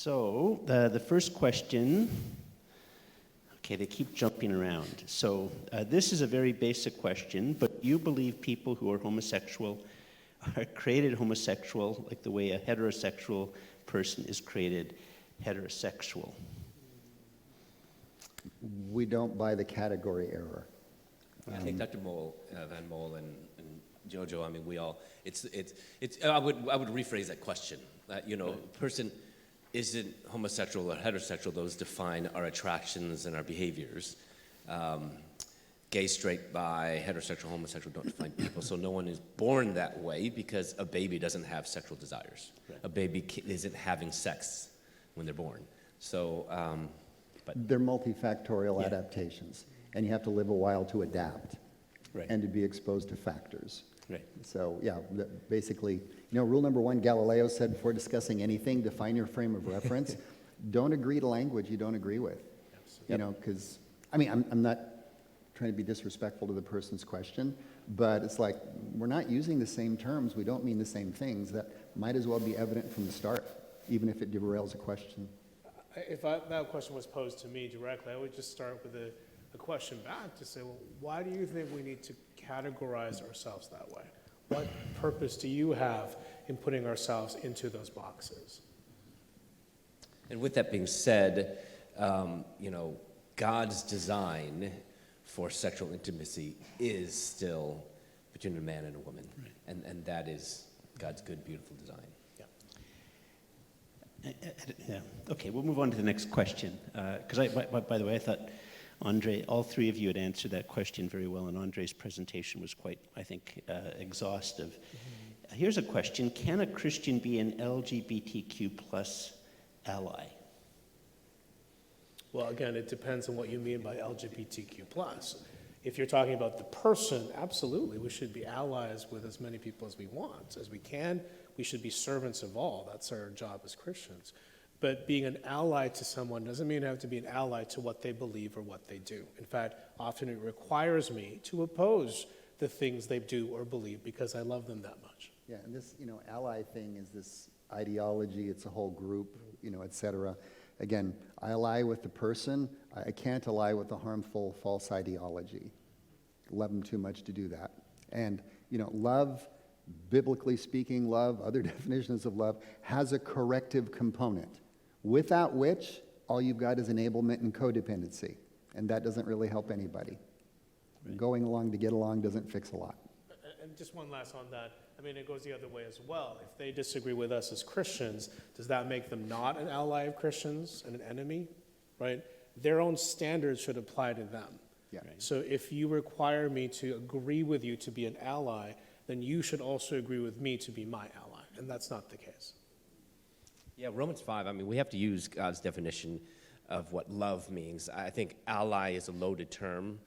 So the first question, okay, they keep jumping around. So this is a very basic question, but you believe people who are homosexual are created homosexual like the way a heterosexual person is created heterosexual? We don't buy the category error. I think Dr. Van Mol and Jojo, I mean, we all, I would rephrase that question. Person isn't homosexual or heterosexual. Those define our attractions and our behaviors. Gay, straight, bi, heterosexual, homosexual don't define people. So no one is born that way because a baby doesn't have sexual desires. Right. A baby isn't having sex when they're born. So, but they're multifactorial adaptations, and you have to live a while to adapt, right, and to be exposed to factors. Right. So yeah, basically, rule number one, Galileo said before discussing anything, define your frame of reference. Don't agree to language you don't agree with. Absolutely. Because, I'm not trying to be disrespectful to the person's question, but it's like, we're not using the same terms, we don't mean the same things. That might as well be evident from the start, even if it derails a question. If that question was posed to me directly, I would just start with a question back to say, well, why do you think we need to categorize ourselves that way? What purpose do you have in putting ourselves into those boxes? And with that being said, God's design for sexual intimacy is still between a man and a woman. Right. And that is God's good, beautiful design. Yeah. Okay, we'll move on to the next question. Because by the way, I thought Andre, all three of you had answered that question very well, and Andre's presentation was quite, I think, exhaustive. Mm-hmm. Here's a question: can a Christian be an LGBTQ plus ally? Well, again, it depends on what you mean by LGBTQ plus. If you're talking about the person, absolutely, we should be allies with as many people as we want, as we can. We should be servants of all. That's our job as Christians. But being an ally to someone doesn't mean you have to be an ally to what they believe or what they do. In fact, often it requires me to oppose the things they do or believe because I love them that much. Yeah, and this, ally thing is this ideology, it's a whole group, et cetera. Again, I ally with the person. I can't ally with the harmful, false ideology. Love them too much to do that. And, love, biblically speaking, love, other definitions of love, has a corrective component, without which all you've got is enablement and codependency. And that doesn't really help anybody. Right. Going along to get along doesn't fix a lot. And just one last on that. It goes the other way as well. If they disagree with us as Christians, does that make them not an ally of Christians and an enemy? Right? Their own standards should apply to them. Yeah. Right? So if you require me to agree with you to be an ally, then you should also agree with me to be my ally. And that's not the case. Yeah, Romans 5, we have to use God's definition of what love means. I think ally is a loaded term.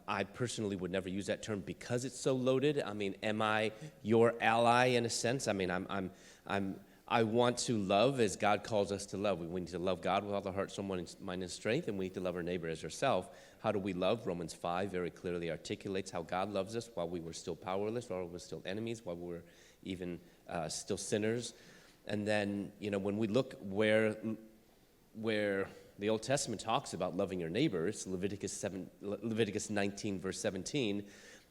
I personally would never use that term because it's so loaded. Am I your ally in a sense? I want to love as God calls us to love. We need to love God with all our heart, soul, mind, and strength, and we need to love our neighbor as ourselves. How do we love? Romans 5 very clearly articulates how God loves us while we were still powerless, while we were still enemies, while we were even still sinners. And then, when we look where the Old Testament talks about loving your neighbor, it's Leviticus 19, verse 17,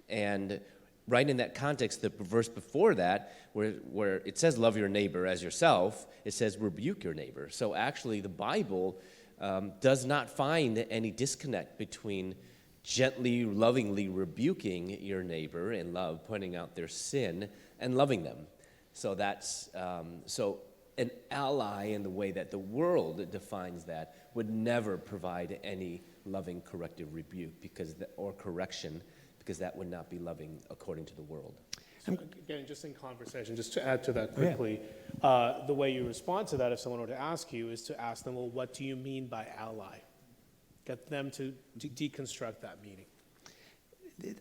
and right in that context, the verse before that, where it says love your neighbor as yourself, it says rebuke your neighbor. So actually the Bible does not find any disconnect between gently, lovingly rebuking your neighbor in love, pointing out their sin, and loving them. So that's, so an ally in the way that the world defines that would never provide any loving corrective rebuke or correction, because that would not be loving according to the world. So again, just in conversation, just to add to that quickly, the way you respond to that, if someone were to ask you, is to ask them, well, what do you mean by ally? Get them to deconstruct that meaning.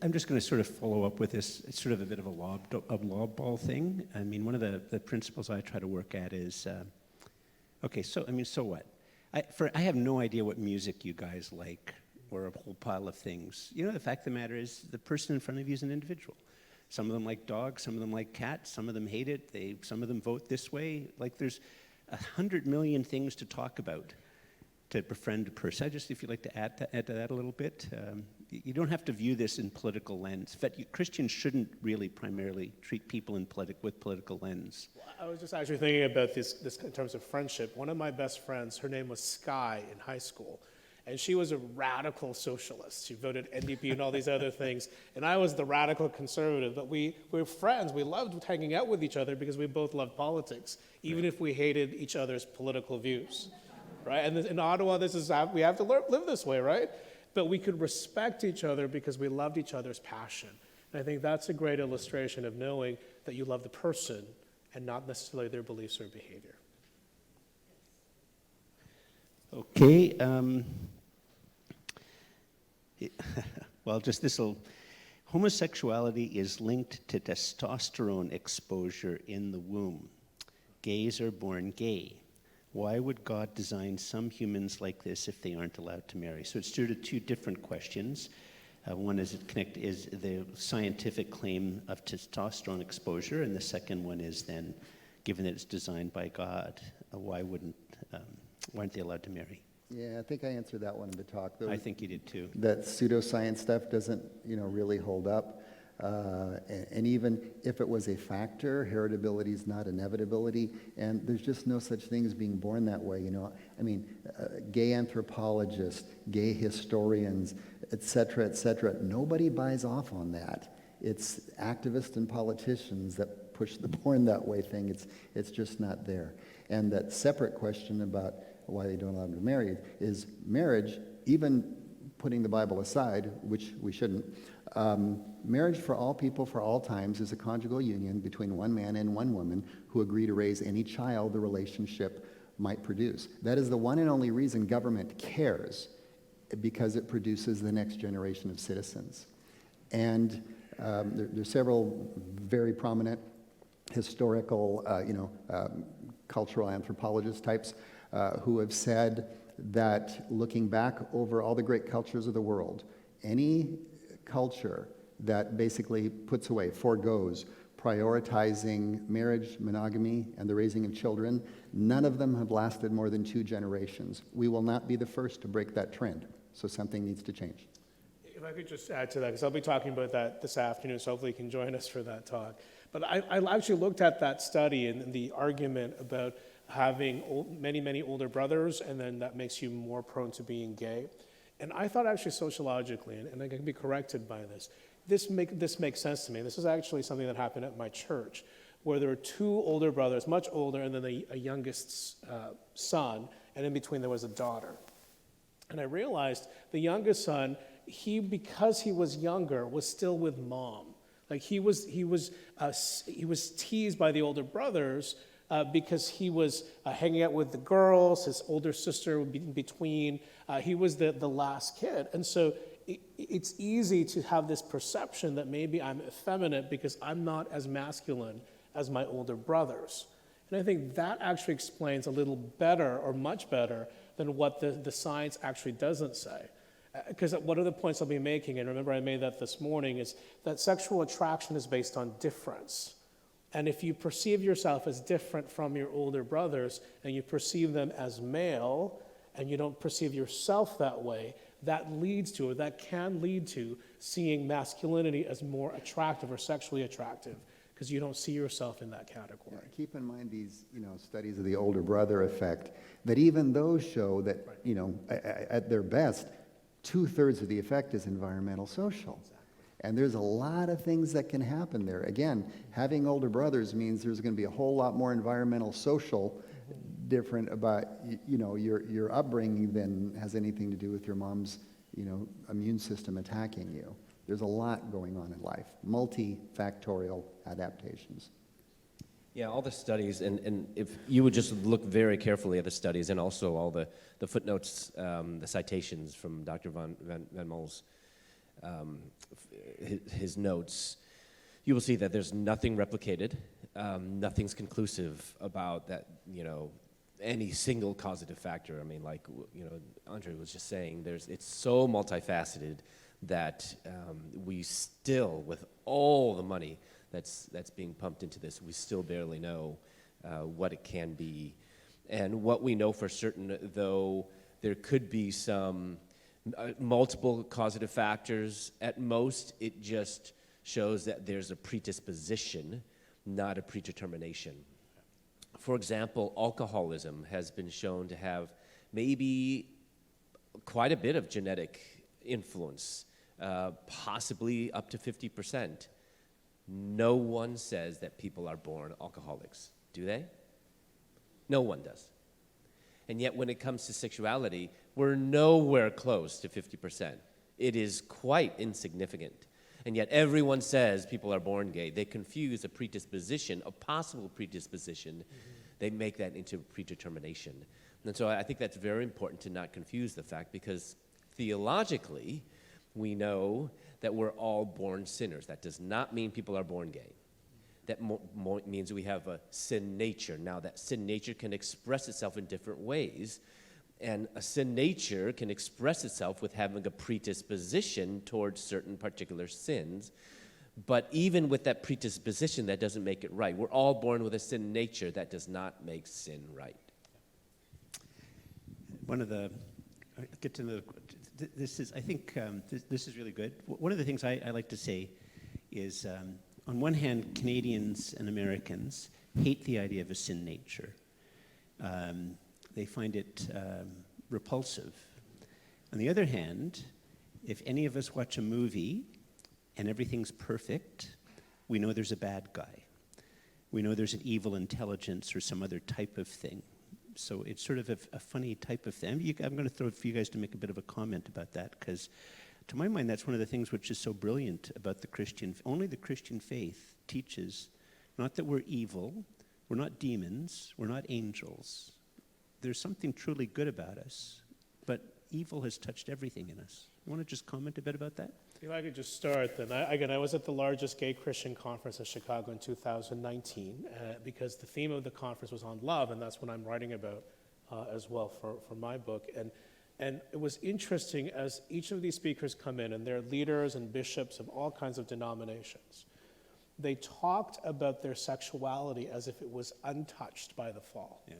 I'm just going to sort of follow up with this. It's sort of a bit of a lob ball thing. One of the principles I try to work at is, so what? I have no idea what music you guys like, or a whole pile of things. The fact of the matter is the person in front of you is an individual. Some of them like dogs, some of them like cats, some of them hate it, some of them vote this way. 100 million things to talk about to befriend a person. If you'd like to add to that a little bit. You don't have to view this in political lens. In fact, Christians shouldn't really primarily treat people with political lens. I was just actually thinking about this in terms of friendship. One of my best friends, her name was Sky in high school, and she was a radical socialist. She voted NDP and all these other things, and I was the radical conservative, but we were friends. We loved hanging out with each other because we both loved politics, even if we hated each other's political views, right? And in Ottawa, we have to live this way, right? But we could respect each other because we loved each other's passion. And I think that's a great illustration of knowing that you love the person and not necessarily their beliefs or behavior. Okay. Well, homosexuality is linked to testosterone exposure in the womb. Gays are born gay. Why would God design some humans like this if they aren't allowed to marry? So it's sort of two different questions. One is the scientific claim of testosterone exposure, and the second one is then, given that it's designed by God, why aren't they allowed to marry? Yeah, I think I answered that one in the talk. I think you did too. That pseudoscience stuff doesn't, really hold up. And even if it was a factor, heritability is not inevitability, and there's just no such thing as being born that way. Gay anthropologists, gay historians, et cetera, nobody buys off on that. It's activists and politicians that push the born that way thing. It's just not there. And that separate question about why they don't allow them to marry is marriage, even putting the Bible aside, which we shouldn't. Marriage for all people for all times is a conjugal union between one man and one woman who agree to raise any child the relationship might produce. That is the one and only reason government cares, because it produces the next generation of citizens. And there's several very prominent historical, cultural anthropologist types who have said that looking back over all the great cultures of the world, any culture that basically puts away, forgoes, prioritizing marriage, monogamy, and the raising of children, none of them have lasted more than 2 generations. We will not be the first to break that trend, so something needs to change. If I could just add to that, because I'll be talking about that this afternoon, so hopefully you can join us for that talk. But I actually looked at that study and the argument about having many older brothers, and then that makes you more prone to being gay. And I thought actually sociologically, and I can be corrected by this makes sense to me. This is actually something that happened at my church, where there were 2 older brothers, much older, and then a youngest son, and in between there was a daughter. And I realized the youngest son, because he was younger, was still with mom. Like he was teased by the older brothers because he was hanging out with the girls. His older sister would be in between. He was the last kid, and so it's easy to have this perception that maybe I'm effeminate because I'm not as masculine as my older brothers. And I think that actually explains a little better, or much better, than what the science actually doesn't say. Because one of the points I'll be making, and remember I made that this morning, is that sexual attraction is based on difference. And if you perceive yourself as different from your older brothers, and you perceive them as male, and you don't perceive yourself that way, that can lead to seeing masculinity as more attractive or sexually attractive, because you don't see yourself in that category. Yeah, keep in mind these, studies of the older brother effect, that even those show that, at their best, 2/3 of the effect is environmental social. Exactly. And there's a lot of things that can happen there. Again, having older brothers means there's going to be a whole lot more environmental social different about, your upbringing than has anything to do with your mom's, immune system attacking you. There's a lot going on in life, multifactorial adaptations. Yeah, all the studies, and if you would just look very carefully at the studies and also all the footnotes, the citations from Dr. Van Mol's, his notes, you will see that there's nothing replicated, nothing's conclusive about that, any single causative factor. I mean, like, Andre was just saying, it's so multifaceted that we still, with all the money that's being pumped into this, we still barely know what it can be And what we know for certain, though, there could be some multiple causative factors. At most, it just shows that there's a predisposition, not a predetermination. For example, alcoholism has been shown to have maybe quite a bit of genetic influence, possibly up to 50%. No one says that people are born alcoholics, do they? No one does. And yet when it comes to sexuality, we're nowhere close to 50%. It is quite insignificant. And yet everyone says people are born gay. They confuse a predisposition, a possible predisposition. They make that into predetermination. And so I think that's very important to not confuse the fact, because theologically, we know that we're all born sinners. That does not mean people are born gay. That means we have a sin nature. Now, that sin nature can express itself in different ways, and a sin nature can express itself with having a predisposition towards certain particular sins. But even with that predisposition, that doesn't make it right. We're all born with a sin nature. That does not make sin right. One of the, get to the, this is, I think this is really good. One of the things I like to say is, on one hand, Canadians and Americans hate the idea of a sin nature. They find it repulsive. On the other hand, if any of us watch a movie and everything's perfect, we know there's a bad guy. We know there's an evil intelligence or some other type of thing. So it's sort of a funny type of thing. I'm going to throw it for you guys to make a bit of a comment about that, because to my mind, that's one of the things which is so brilliant about the Christian. Only the Christian faith teaches not that we're evil, we're not demons, we're not angels. There's something truly good about us, but evil has touched everything in us. You want to just comment a bit about that? If I could just start, then. I was at the largest gay Christian conference in Chicago in 2019, because the theme of the conference was on love, and that's what I'm writing about as well for my book. And it was interesting as each of these speakers come in, and they're leaders and bishops of all kinds of denominations. They talked about their sexuality as if it was untouched by the fall. Yeah.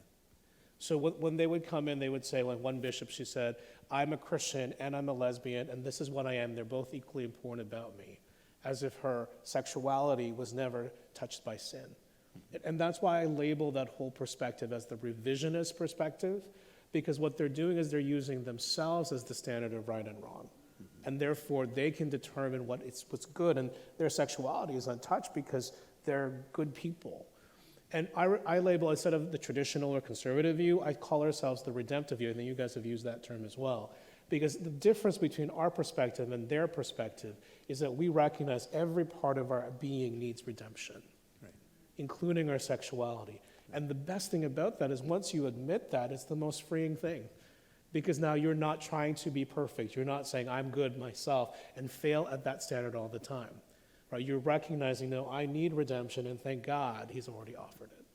So when they would come in, they would say, like one bishop, she said, I'm a Christian and I'm a lesbian, and this is what I am. They're both equally important about me, as if her sexuality was never touched by sin. And that's why I label that whole perspective as the revisionist perspective, because what they're doing is they're using themselves as the standard of right and wrong. And therefore, they can determine what's good, and their sexuality is untouched because they're good people. And I label, instead of the traditional or conservative view, I call ourselves the redemptive view. I think you guys have used that term as well. Because the difference between our perspective and their perspective is that we recognize every part of our being needs redemption, right, including our sexuality. And the best thing about that is once you admit that, it's the most freeing thing. Because now you're not trying to be perfect. You're not saying, I'm good myself, and fail at that standard all the time. Right? You're recognizing, no, I need redemption, and thank God he's already offered it.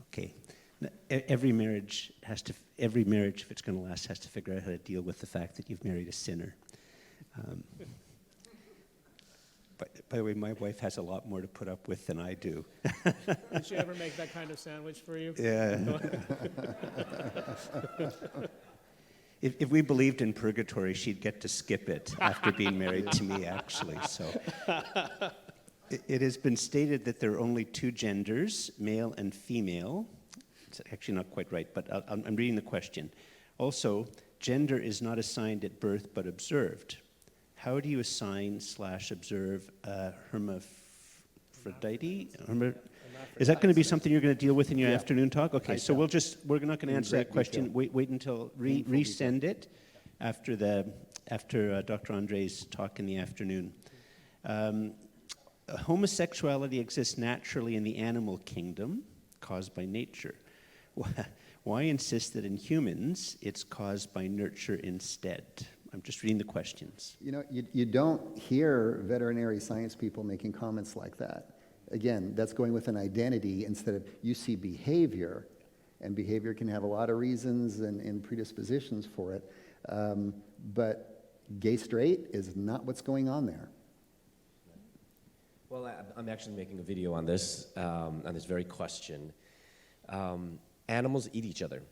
Okay. Every marriage, if it's going to last, has to figure out how to deal with the fact that you've married a sinner. By the way, my wife has a lot more to put up with than I do. Did she ever make that kind of sandwich for you? Yeah. If we believed in purgatory, she'd get to skip it after being married to me, actually. So, it has been stated that there are only two genders, male and female. It's actually not quite right, but I'm reading the question. Also, gender is not assigned at birth, but observed. How do you assign/observe hermaphrodite? Is that going to be something you're going to deal with in your afternoon talk? Okay, so we're not going to answer that question. Wait until, resend it after Dr. Andre's talk in the afternoon. Homosexuality exists naturally in the animal kingdom, caused by nature. Why insist that in humans it's caused by nurture instead? I'm just reading the questions. You know, you don't hear veterinary science people making comments like that. Again, that's going with an identity instead of, you see behavior, and behavior can have a lot of reasons and predispositions for it, but gay straight is not what's going on there. Well, I'm actually making a video on this very question. Animals eat each other.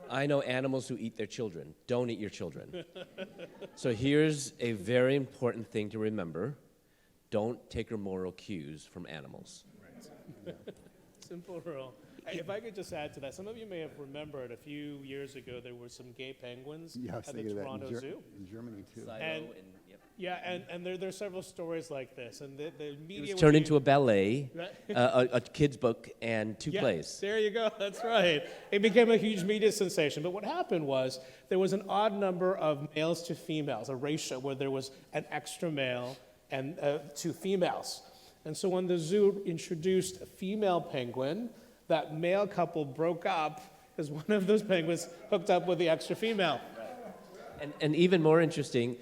I know animals who eat their children. Don't eat your children. So here's a very important thing to remember. Don't take your moral cues from animals. Simple rule. Hey, if I could just add to that, some of you may have remembered a few years ago there were some gay penguins Yeah, I was at the thinking of that Toronto Zoo. in Germany too. And- Yeah, and there's several stories like this, and the It media was would turned be- into a ballet, Right. a kid's book, and two Yeah, plays. there you go. That's right. It became a huge media sensation. But what happened was there was an odd number of males to females, a ratio where there was an extra male and two females. And so when the zoo introduced a female penguin, that male couple broke up because one of those penguins hooked up with the extra female. And even more interesting,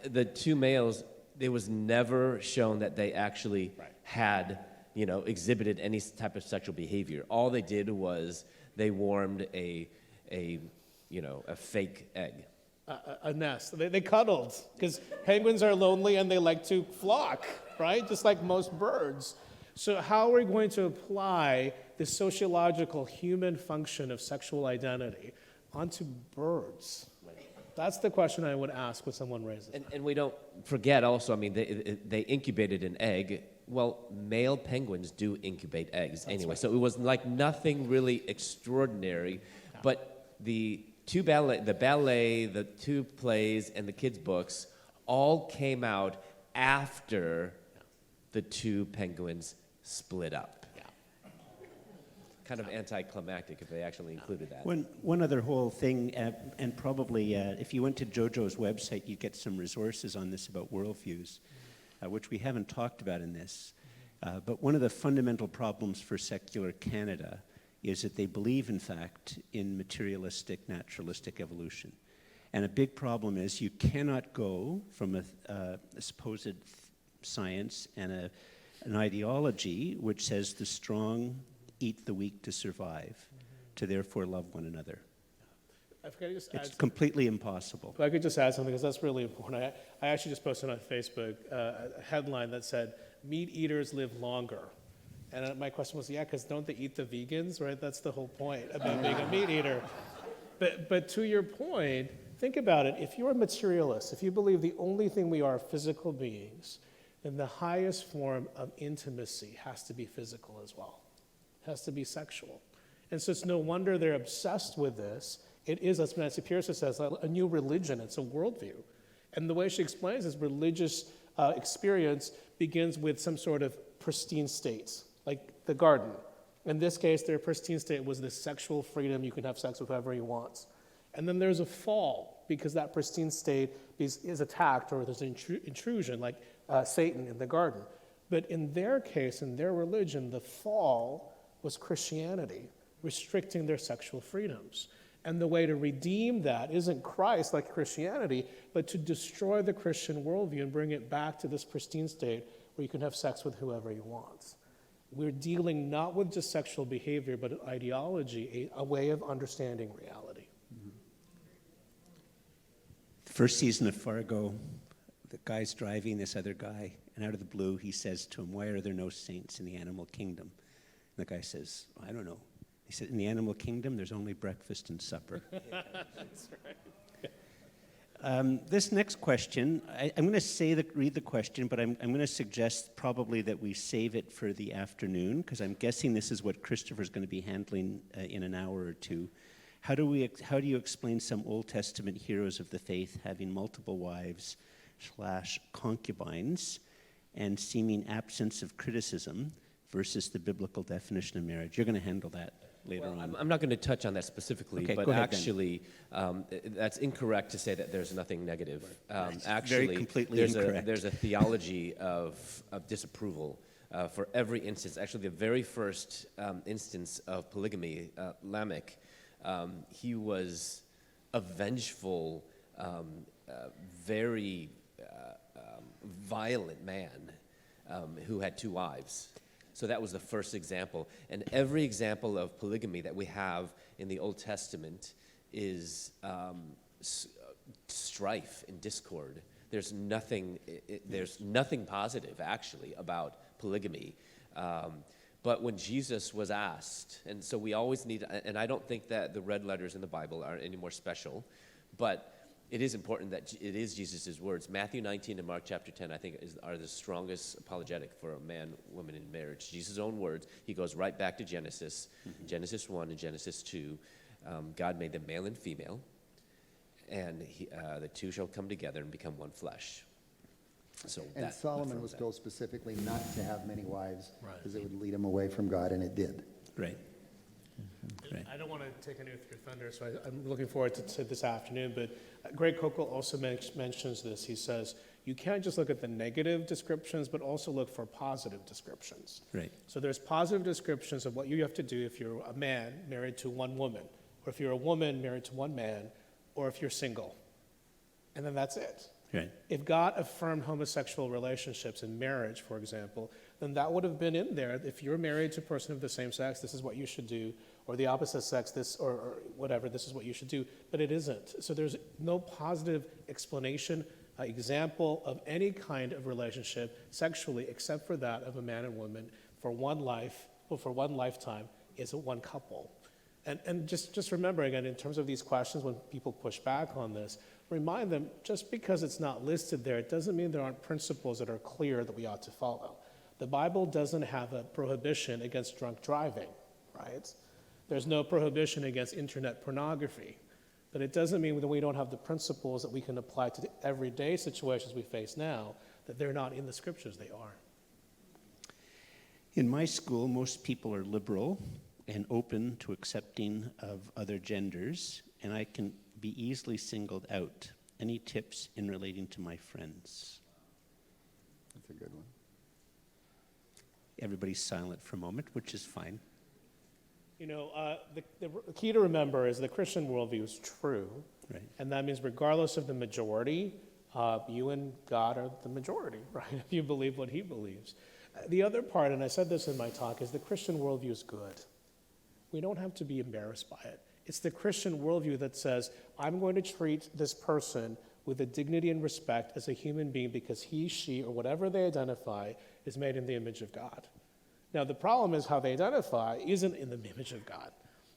the two males, it was never shown that they actually had, exhibited any type of sexual behavior. All they did was they warmed a fake egg. A nest. They cuddled because penguins are lonely and they like to flock, right? Just like most birds. So how are we going to apply the sociological human function of sexual identity onto birds? That's the question I would ask when someone raises that. And we don't forget also, they incubated an egg. Well, male penguins do incubate eggs anyway. So it was like nothing really extraordinary. But the ballet, the two plays, and the kids' books all came out after the two penguins split up. Kind of anticlimactic if they actually included that. One other whole thing, and probably if you went to Jojo's website, you'd get some resources on this about worldviews, which we haven't talked about in this. But one of the fundamental problems for secular Canada is that they believe, in fact, in materialistic, naturalistic evolution. And a big problem is you cannot go from a supposed science and an ideology which says the strong eat the weak to survive, to therefore love one another. If I could just add It's completely impossible. If I could just add something, because that's really important. I actually just posted on Facebook a headline that said, meat eaters live longer. And my question was, yeah, because don't they eat the vegans, right? That's the whole point about being a meat eater. But to your point, think about it. If you're a materialist, if you believe the only thing we are physical beings, then the highest form of intimacy has to be physical as well. It has to be sexual. And so it's no wonder they're obsessed with this. It is, as Nancy Pearson says, a new religion. It's a worldview. And the way she explains is religious experience begins with some sort of pristine state, like the garden. In this case, their pristine state was this sexual freedom. You can have sex with whoever you want. And then there's a fall because that pristine state is attacked or there's an intrusion, like Satan in the garden. But in their case, in their religion, the fall was Christianity, restricting their sexual freedoms. And the way to redeem that isn't Christ like Christianity, but to destroy the Christian worldview and bring it back to this pristine state where you can have sex with whoever you want. We're dealing not with just sexual behavior, but an ideology, a way of understanding reality. The first season of Fargo, the guy's driving this other guy, and out of the blue, he says to him, "Why are there no saints in the animal kingdom?" And the guy says, "I don't know." He said, "In the animal kingdom, there's only breakfast and supper." That's right. This next question, I'm going to read the question, but I'm going to suggest probably that we save it for the afternoon, because I'm guessing this is what Christopher's going to be handling in an hour or two. How do you explain some Old Testament heroes of the faith having multiple wives / concubines and seeming absence of criticism versus the biblical definition of marriage? You're going to handle that later on. I'm not going to touch on that specifically, Okay, but go ahead then. actually, that's incorrect to say that there's nothing negative. Very Actually, completely there's incorrect. there's a theology of disapproval for every instance. Actually, the very first instance of polygamy, Lamech, he was a vengeful, very violent man who had two wives. So that was the first example. And every example of polygamy that we have in the Old Testament is strife and discord. There's nothing positive, actually, about polygamy. But when Jesus was asked, and so we always need, and I don't think that the red letters in the Bible are any more special, but it is important that it is Jesus' words. Matthew 19 and Mark chapter 10, I think, are the strongest apologetic for a man, woman in marriage. Jesus' own words. He goes right back to Genesis, Genesis 1 and Genesis 2. God made them male and female, and the two shall come together and become one flesh. So And Solomon was told specifically not to have many wives Right. because it would lead him away from God, and it did. Right. Right. I don't want to take any of your thunder, so I'm looking forward to this afternoon, but Greg Kokel also mentions this. He says, you can't just look at the negative descriptions, but also look for positive descriptions. Right. So there's positive descriptions of what you have to do if you're a man married to one woman, or if you're a woman married to one man, or if you're single. And then that's it. Right. If God affirmed homosexual relationships in marriage, for example, then that would have been in there. If you're married to a person of the same sex, this is what you should do, or the opposite sex, this or whatever, this is what you should do. But it isn't. So there's no positive explanation, example of any kind of relationship sexually, except for that of a man and woman for one life, or for one lifetime, is one couple. And just remember, again, in terms of these questions, when people push back on this, remind them, just because it's not listed there, it doesn't mean there aren't principles that are clear that we ought to follow. The Bible doesn't have a prohibition against drunk driving, right? There's no prohibition against internet pornography. But it doesn't mean that we don't have the principles that we can apply to the everyday situations we face now, that they're not in the scriptures. They are. In my school, most people are liberal and open to accepting of other genders, and I can be easily singled out. Any tips in relating to my friends? That's a good one. Everybody's silent for a moment, which is fine. You know, the key to remember is the Christian worldview is true. Right. And that means regardless of the majority, you and God are the majority, right? If you believe what he believes. The other part, and I said this in my talk, is the Christian worldview is good. We don't have to be embarrassed by it. It's the Christian worldview that says, I'm going to treat this person with the dignity and respect as a human being because he, she, or whatever they identify is made in the image of God. Now, the problem is how they identify isn't in the image of God.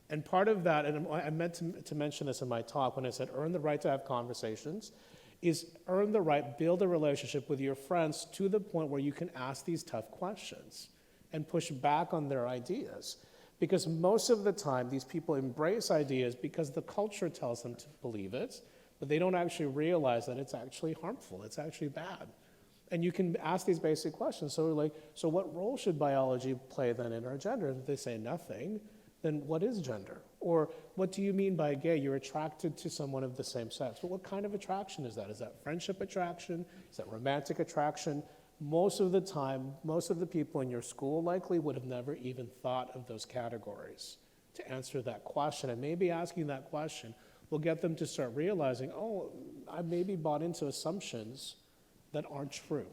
And part of that, and I meant to mention this in my talk when I said earn the right to have conversations, is earn the right, build a relationship with your friends to the point where you can ask these tough questions and push back on their ideas. Because most of the time, these people embrace ideas because the culture tells them to believe it, but they don't actually realize that it's actually harmful, it's actually bad. And you can ask these basic questions. So what role should biology play then in our gender? And if they say nothing, then what is gender? Or what do you mean by gay? You're attracted to someone of the same sex. But what kind of attraction is that? Is that friendship attraction? Is that romantic attraction? Most of the time, most of the people in your school likely would have never even thought of those categories to answer that question. And maybe asking that question will get them to start realizing, oh, I maybe bought into assumptions that aren't true.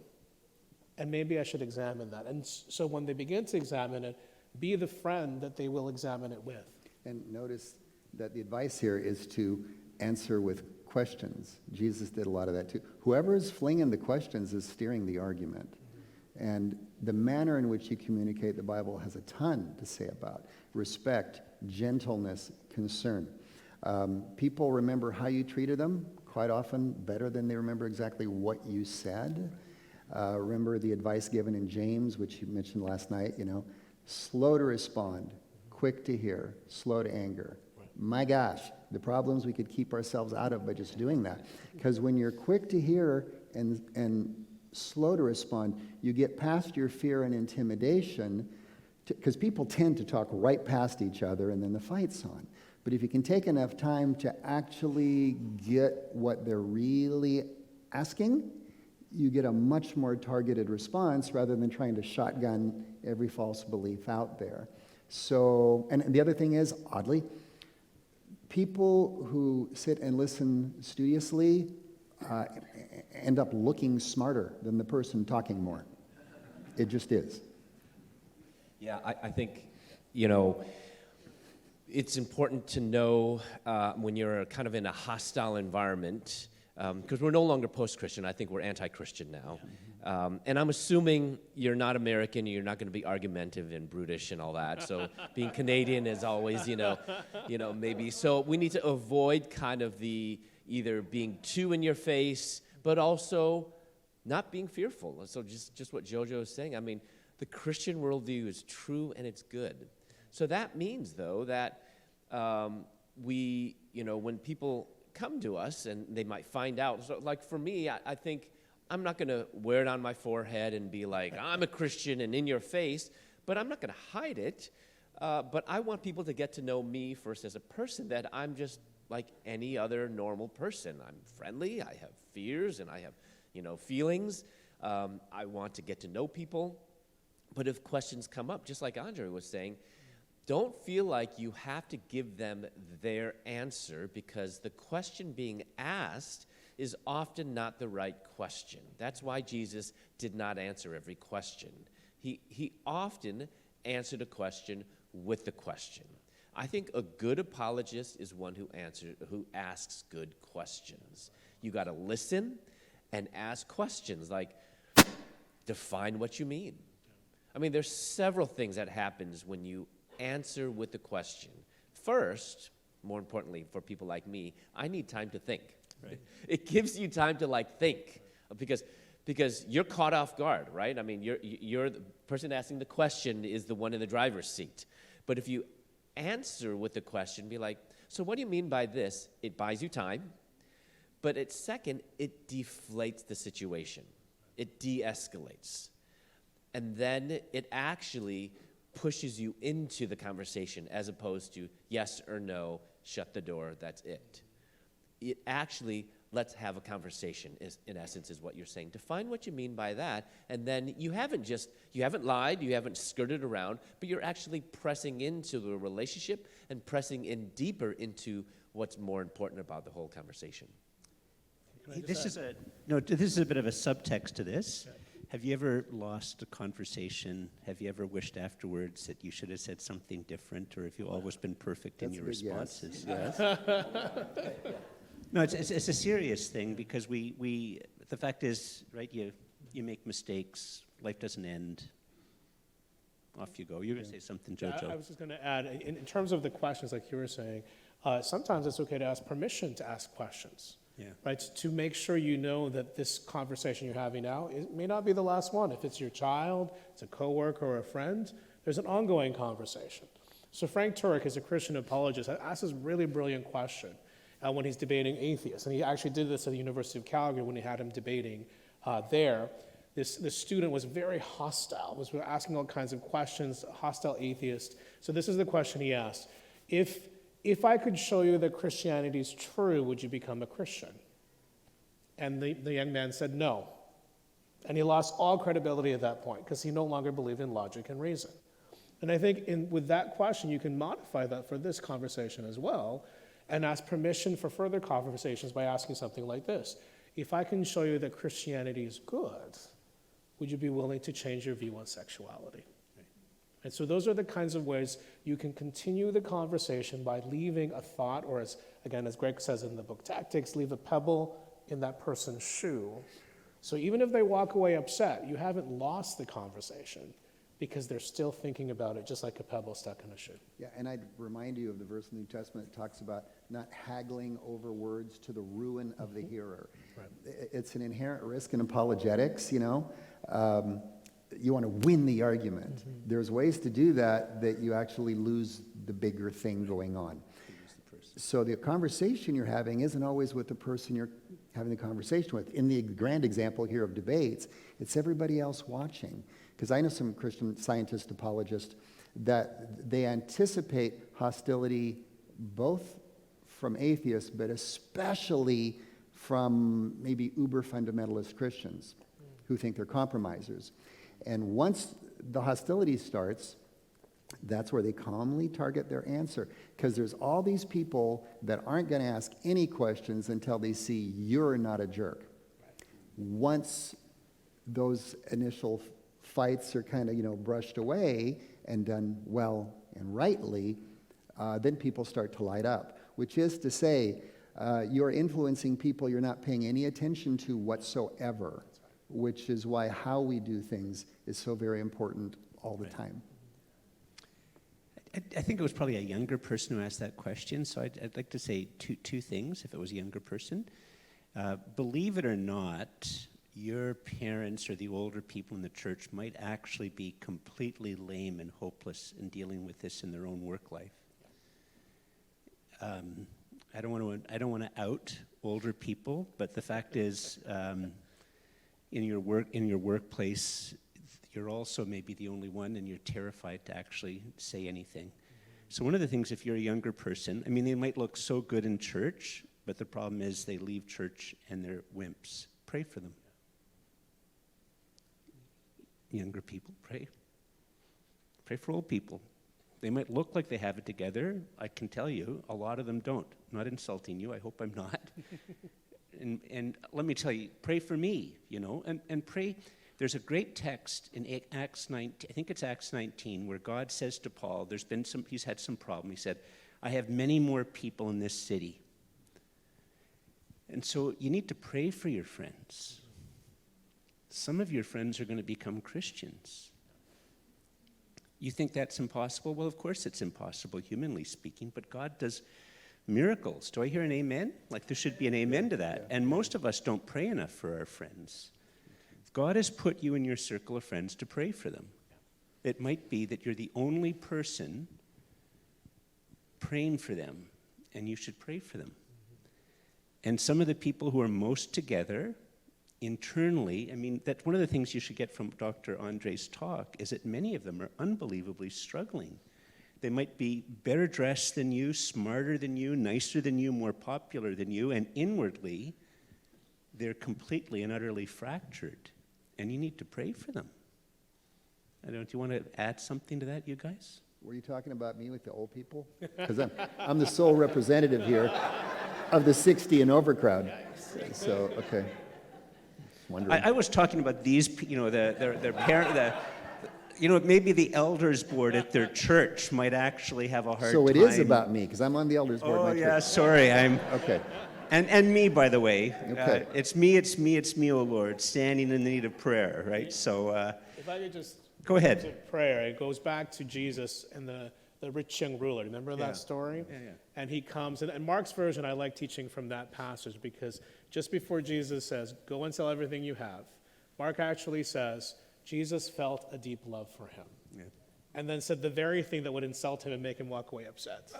And maybe I should examine that. And so when they begin to examine it, be the friend that they will examine it with. And notice that the advice here is to answer with questions. Jesus did a lot of that too. Whoever is flinging the questions is steering the argument. And the manner in which you communicate, the Bible has a ton to say about. Respect, gentleness, concern. People remember how you treated them quite often better than they remember exactly what you said. Remember the advice given in James, which you mentioned last night, slow to respond, quick to hear, slow to anger. My gosh, the problems we could keep ourselves out of by just doing that. Because when you're quick to hear and slow to respond, you get past your fear and intimidation, because people tend to talk right past each other and then the fight's on. But if you can take enough time to actually get what they're really asking, you get a much more targeted response rather than trying to shotgun every false belief out there. So, and the other thing is, oddly, people who sit and listen studiously end up looking smarter than the person talking more. It just is. Yeah, I think, it's important to know when you're kind of in a hostile environment, because we're no longer post-Christian. I think we're anti-Christian now. And I'm assuming you're not American, you're not going to be argumentative and brutish and all that. So being Canadian is always, maybe. So we need to avoid kind of the either being too in your face, but also not being fearful. So just what Jojo is saying. I mean, the Christian worldview is true and it's good. So that means, though, that when people come to us and they might find out, so like for me, I think I'm not going to wear it on my forehead and be like, I'm a Christian and in your face, but I'm not going to hide it. But I want people to get to know me first as a person, that I'm just like any other normal person. I'm friendly, I have fears, and I have, feelings. I want to get to know people. But if questions come up, just like Andre was saying, don't feel like you have to give them their answer, because the question being asked is often not the right question. That's why Jesus did not answer every question. He often answered a question with the question. I think a good apologist is one who asks good questions. You got to listen and ask questions like, define what you mean. I mean, there's several things that happens when you answer with the question. First, more importantly for people like me, I need time to think. Right. It gives you time to think, because you're caught off guard, right? I mean, you're the person asking the question is the one in the driver's seat. But if you answer with the question, be like, so what do you mean by this? It buys you time. But second, it deflates the situation. It de-escalates. And then it actually pushes you into the conversation, as opposed to yes or no, shut the door, that's it. It actually, let's have a conversation, in essence, is what you're saying. Define what you mean by that, and then you haven't lied, you haven't skirted around, but you're actually pressing into the relationship and pressing in deeper into what's more important about the whole conversation. This is a bit of a subtext to this. Yeah. Have you ever lost a conversation? Have you ever wished afterwards that you should have said something different, or have you always been perfect in your responses? Yes. No, it's a serious thing, because the fact is, right, you make mistakes, life doesn't end. Off you go. You're going to say something, Jojo. I was just going to add, in terms of the questions, like you were saying, sometimes it's okay to ask permission to ask questions. Yeah. Right, to make sure you know that this conversation you're having now, it may not be the last one. If it's your child, it's a coworker or a friend, there's an ongoing conversation. So Frank Turek, as a Christian apologist, asked this really brilliant question when he's debating atheists. And he actually did this at the University of Calgary when he had him debating there. This student was very hostile, was asking all kinds of questions, hostile atheist. So this is the question he asked. If I could show you that Christianity is true, would you become a Christian? And the young man said no. And he lost all credibility at that point, because he no longer believed in logic and reason. And I think with that question, you can modify that for this conversation as well, and ask permission for further conversations by asking something like this. If I can show you that Christianity is good, would you be willing to change your view on sexuality? And so those are the kinds of ways you can continue the conversation by leaving a thought, or as Greg says in the book Tactics, leave a pebble in that person's shoe. So even if they walk away upset, you haven't lost the conversation, because they're still thinking about it, just like a pebble stuck in a shoe. Yeah, and I'd remind you of the verse in the New Testament that talks about not haggling over words to the ruin of the hearer. Right. It's an inherent risk in apologetics, you want to win the argument. Mm-hmm. There's ways to do that you actually lose the bigger thing going on. So the conversation you're having isn't always with the person you're having the conversation with. In the grand example here of debates, it's everybody else watching. Because I know some Christian scientist apologists that they anticipate hostility both from atheists, but especially from maybe uber fundamentalist Christians who think they're compromisers. And once the hostility starts, that's where they calmly target their answer. Because there's all these people that aren't going to ask any questions until they see you're not a jerk. Once those initial fights are kind of, brushed away and done well and rightly, then people start to light up. Which is to say, you're influencing people you're not paying any attention to whatsoever, which is why how we do things is so very important all the time. I think it was probably a younger person who asked that question, so I'd like to say two things if it was a younger person. Believe it or not, your parents or the older people in the church might actually be completely lame and hopeless in dealing with this in their own work life. I don't want to out older people, but the fact is, in your workplace, you're also maybe the only one, and you're terrified to actually say anything. So one of the things, if you're a younger person, I mean, they might look so good in church, but the problem is they leave church and they're wimps. Pray for them. Younger people, pray. Pray for old people. They might look like they have it together. I can tell you, a lot of them don't. I'm not insulting you. I hope I'm not. and let me tell you, pray for me, and pray. There's a great text in Acts 19, I think it's Acts 19, where God says to Paul, he's had some problem. He said, I have many more people in this city. And so you need to pray for your friends. Some of your friends are going to become Christians. You think that's impossible? Well, of course it's impossible, humanly speaking, but God does miracles. Do I hear an amen? Like there should be an amen to that. And most of us don't pray enough for our friends. God has put you in your circle of friends to pray for them. It might be that you're the only person praying for them, and you should pray for them. And some of the people who are most together internally, I mean, that one of the things you should get from Dr. Andre's talk is that many of them are unbelievably struggling. They might be better dressed than you, smarter than you, nicer than you, more popular than you, and inwardly, they're completely and utterly fractured. And you need to pray for them. Do you want to add something to that, you guys? Were you talking about me with the old people? Because I'm the sole representative here of the 60 and over crowd. So, okay. I was talking about these, their parent, maybe the elders board at their church might actually have a hard time. So it is about me, because I'm on the elders board. Oh, yeah, sorry. Okay. And me, by the way. Okay. It's me, O Lord, standing in need of prayer, right? So, If I could just go ahead. to prayer, it goes back to Jesus and the rich young ruler. Remember that story? Yeah. And he comes, and Mark's version, I like teaching from that passage because just before Jesus says, go and sell everything you have, Mark actually says, Jesus felt a deep love for him. Yeah. And then said the very thing that would insult him and make him walk away upset,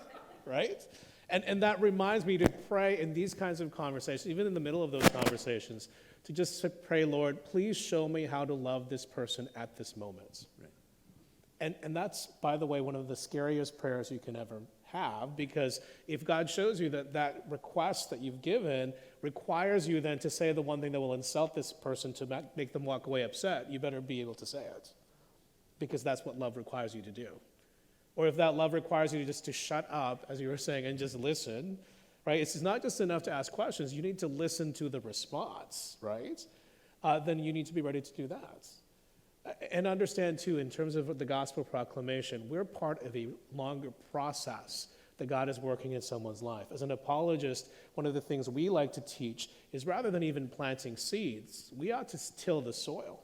right? And that reminds me to pray in these kinds of conversations, even in the middle of those conversations, to just pray, Lord, please show me how to love this person at this moment. Right. And that's, by the way, one of the scariest prayers you can ever have, because if God shows you that request that you've given requires you then to say the one thing that will insult this person to make them walk away upset, you better be able to say it, because that's what love requires you to do. Or if that love requires you just to shut up, as you were saying, and just listen, right? It's not just enough to ask questions. You need to listen to the response, right? Then you need to be ready to do that. And understand, too, in terms of the gospel proclamation, we're part of a longer process that God is working in someone's life. As an apologist, one of the things we like to teach is rather than even planting seeds, we ought to till the soil.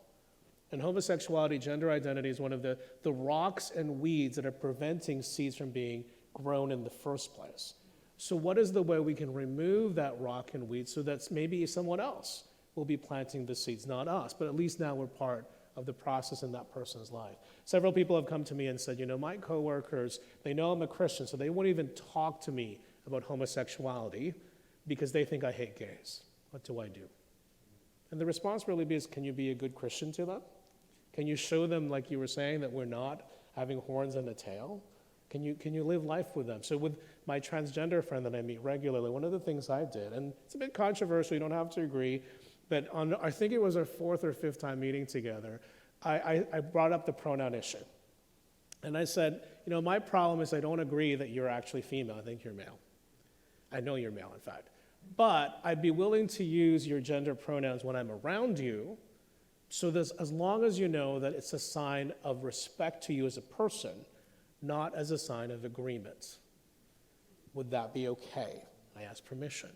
And homosexuality, gender identity is one of the rocks and weeds that are preventing seeds from being grown in the first place. So what is the way we can remove that rock and weed so that maybe someone else will be planting the seeds, not us, but at least now we're part of the process in that person's life. Several people have come to me and said, my coworkers, they know I'm a Christian, so they won't even talk to me about homosexuality because they think I hate gays. What do I do? And the response really is, can you be a good Christian to them? Can you show them, like you were saying, that we're not having horns and a tail? Can you live life with them? So with my transgender friend that I meet regularly, one of the things I did, and it's a bit controversial, you don't have to agree, but I think it was our 4th or 5th time meeting together, I brought up the pronoun issue. And I said, my problem is I don't agree that you're actually female. I think you're male. I know you're male, in fact. But I'd be willing to use your gender pronouns when I'm around you, so that as long as you know that it's a sign of respect to you as a person, not as a sign of agreement. Would that be okay? I asked permission.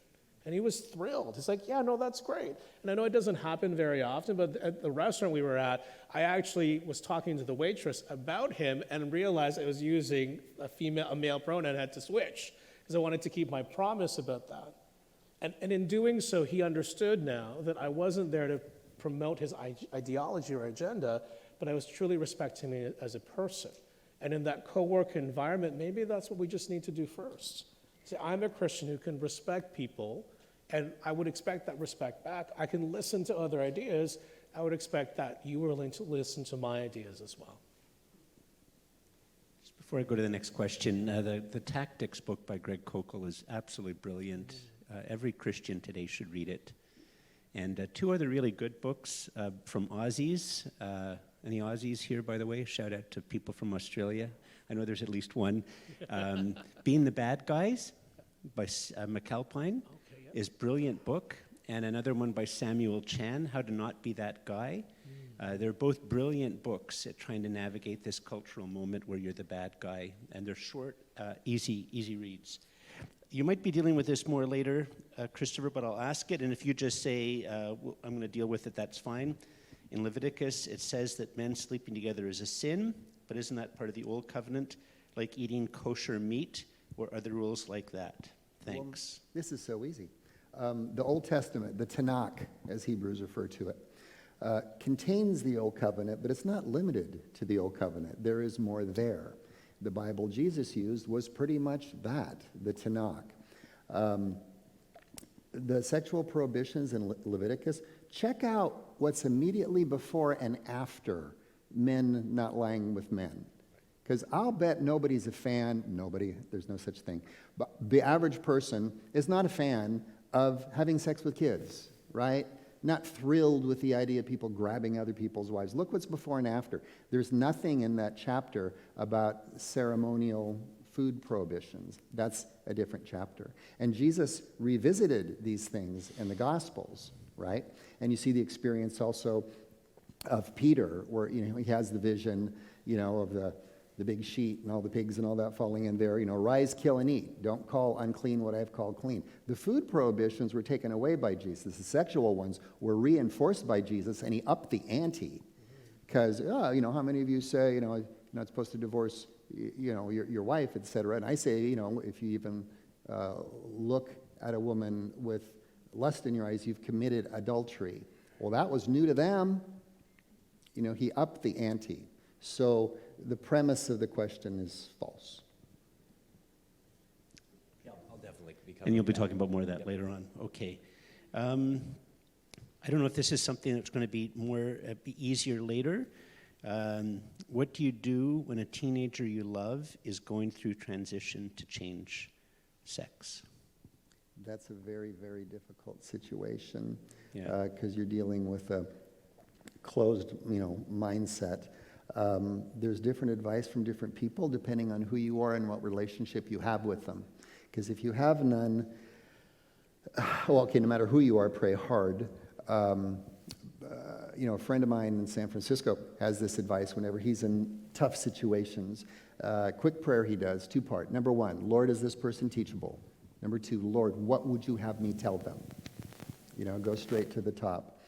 And he was thrilled. He's like, yeah, no, that's great. And I know it doesn't happen very often, but at the restaurant we were at, I actually was talking to the waitress about him and realized I was using a male pronoun, had to switch, because I wanted to keep my promise about that. And in doing so, he understood now that I wasn't there to promote his ideology or agenda, but I was truly respecting him as a person. And in that co-work environment, maybe that's what we just need to do first. Say, I'm a Christian who can respect people, and I would expect that respect back. I can listen to other ideas. I would expect that you are willing to listen to my ideas as well. Just before I go to the next question, the Tactics book by Greg Koukl is absolutely brilliant. Every Christian today should read it. And two other really good books from Aussies. Any Aussies here, by the way? Shout out to people from Australia. I know there's at least one. Being the Bad Guys by McAlpine is a brilliant book. And another one by Samuel Chan, How to Not Be That Guy. They're both brilliant books at trying to navigate this cultural moment where you're the bad guy. And they're short, easy reads. You might be dealing with this more later, Christopher, but I'll ask it. And if you just say, I'm going to deal with it, that's fine. In Leviticus, it says that men sleeping together is a sin, but isn't that part of the Old Covenant, like eating kosher meat, or other rules like that? Thanks. Well, this is so easy. The Old Testament, the Tanakh, as Hebrews refer to it, contains the Old Covenant, but it's not limited to the Old Covenant. There is more there. The Bible Jesus used was pretty much that, the Tanakh. The sexual prohibitions in Leviticus, check out what's immediately before and after men not lying with men. Because I'll bet nobody's a fan, there's no such thing, but the average person is not a fan of having sex with kids, right? Not thrilled with the idea of people grabbing other people's wives. Look what's before and after. There's nothing in that chapter about ceremonial food prohibitions. That's a different chapter. And Jesus revisited these things in the Gospels, right? And you see the experience also of Peter, where he has the vision, of the big sheet and all the pigs and all that falling in there, rise, kill, and eat. Don't call unclean what I've called clean. The food prohibitions were taken away by Jesus. The sexual ones were reinforced by Jesus, and he upped the ante. Because, how many of you say, you're not supposed to divorce, your wife, etc. And I say, if you even look at a woman with lust in your eyes, you've committed adultery. Well, that was new to them. He upped the ante. So the premise of the question is false. Yeah, I'll definitely be covering And you'll be that. talking about more of that later on. Okay. I don't know if this is something that's going to be be easier later. What do you do when a teenager you love is going through transition to change sex? That's a very, very difficult situation Yeah. because you're dealing with a closed, mindset. There's different advice from different people depending on who you are and what relationship you have with them. Because if you have none, no matter who you are, pray hard. A friend of mine in San Francisco has this advice whenever he's in tough situations. Quick prayer he does, two-part. Number one, Lord, is this person teachable? Number two, Lord, what would you have me tell them? Go straight to the top.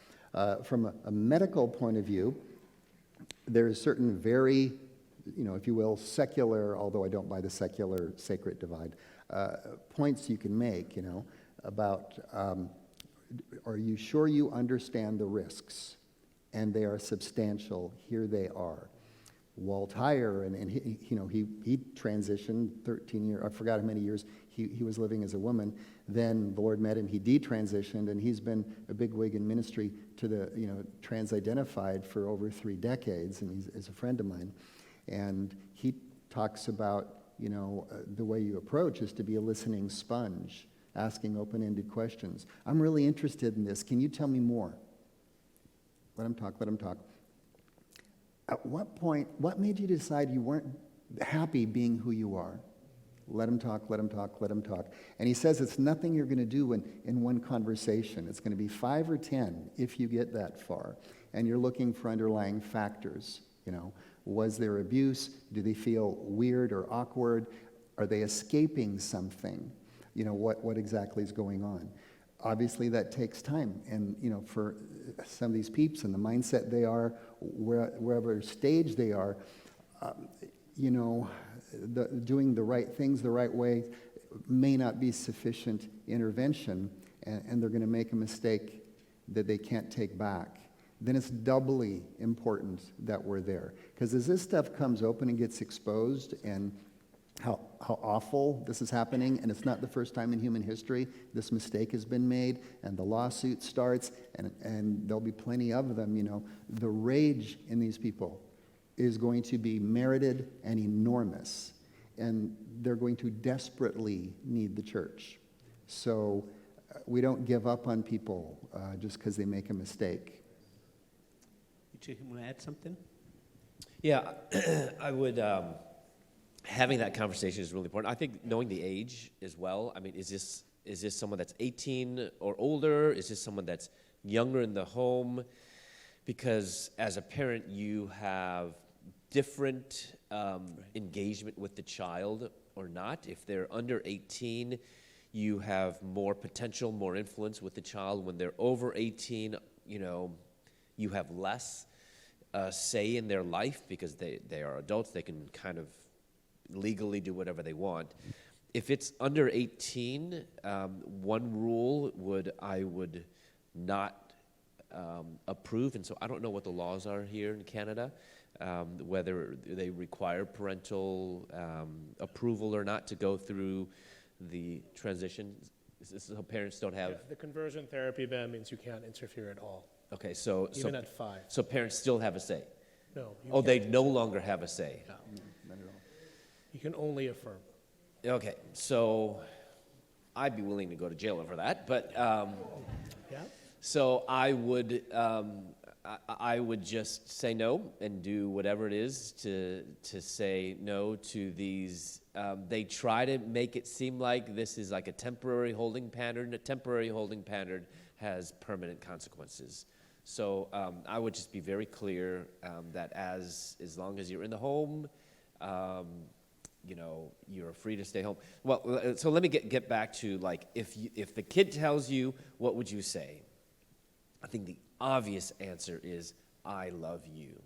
From a medical point of view, there's certain very, if you will, secular, although I don't buy the secular sacred divide, points you can make, about are you sure you understand the risks? And they are substantial. Here they are. Walt Heyer, and he transitioned 13 years, I forgot how many years he was living as a woman. Then the Lord met him, he detransitioned, and he's been a bigwig in ministry to the, trans-identified for over 3 decades, and he's a friend of mine. And he talks about, the way you approach is to be a listening sponge, asking open-ended questions. I'm really interested in this. Can you tell me more? Let him talk. At what point, what made you decide you weren't happy being who you are? Let him talk. And he says it's nothing you're going to do in one conversation. It's going to be 5 or 10 if you get that far. And you're looking for underlying factors. Was there abuse? Do they feel weird or awkward? Are they escaping something? What exactly is going on? obviously that takes time. And, for some of these peeps and the mindset they are, wherever stage they are, doing the right things the right way may not be sufficient intervention, and they're going to make a mistake that they can't take back. Then it's doubly important that we're there. Because as this stuff comes open and gets exposed, and how awful this is happening, and it's not the first time in human history this mistake has been made, and the lawsuit starts, and there'll be plenty of them, the rage in these people is going to be merited and enormous, and they're going to desperately need the church. So we don't give up on people just because they make a mistake. You want to add something? Yeah, I would, having that conversation is really important. I think knowing the age as well. I mean, is this someone that's 18 or older? Is this someone that's younger in the home? Because as a parent, you have different engagement with the child or not. If they're under 18, you have more potential, more influence with the child. When they're over 18, you have less say in their life because they are adults. They can kind of legally do whatever they want. If it's under 18, one rule I would not approve, and so I don't know what the laws are here in Canada, whether they require parental approval or not to go through the transition. So parents don't have... Yeah, the conversion therapy ban means you can't interfere at all, Okay, so even at 5. so parents still have a say? No. Oh, they no longer have a say? No. Not at all. You can only affirm. Okay, so I'd be willing to go to jail over that, but... Yeah? So I would just say no and do whatever it is to say no to these. They try to make it seem like this is like a temporary holding pattern. A temporary holding pattern has permanent consequences. So I would just be very clear that as long as you're in the home, you're free to stay home. Well, so let me get back to, like, if the kid tells you, what would you say? I think the obvious answer is, I love you.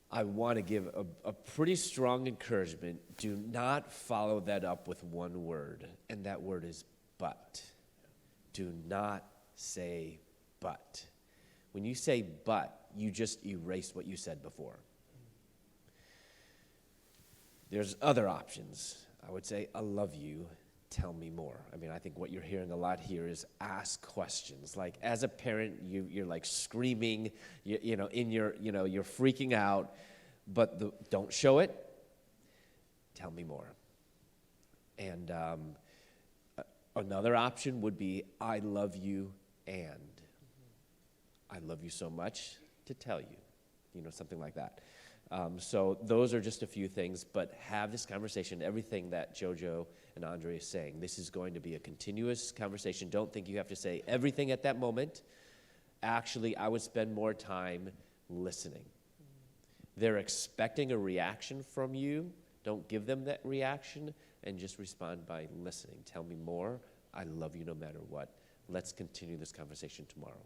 I want to give a pretty strong encouragement. Do not follow that up with one word, and that word is but. Do not say but. When you say but, you just erase what you said before. There's other options. I would say, I love you. Tell me more. I mean, I think what you're hearing a lot here is ask questions. Like, as a parent, you're like screaming, you're freaking out, but don't show it. Tell me more. And another option would be, I love you, and I love you so much to tell you, something like that. So those are just a few things, but have this conversation. Everything that Jojo and Andre is saying, this is going to be a continuous conversation. Don't think you have to say everything at that moment. Actually, I would spend more time listening. They're expecting a reaction from you. Don't give them that reaction, and just respond by listening. Tell me more. I love you no matter what. Let's continue this conversation tomorrow.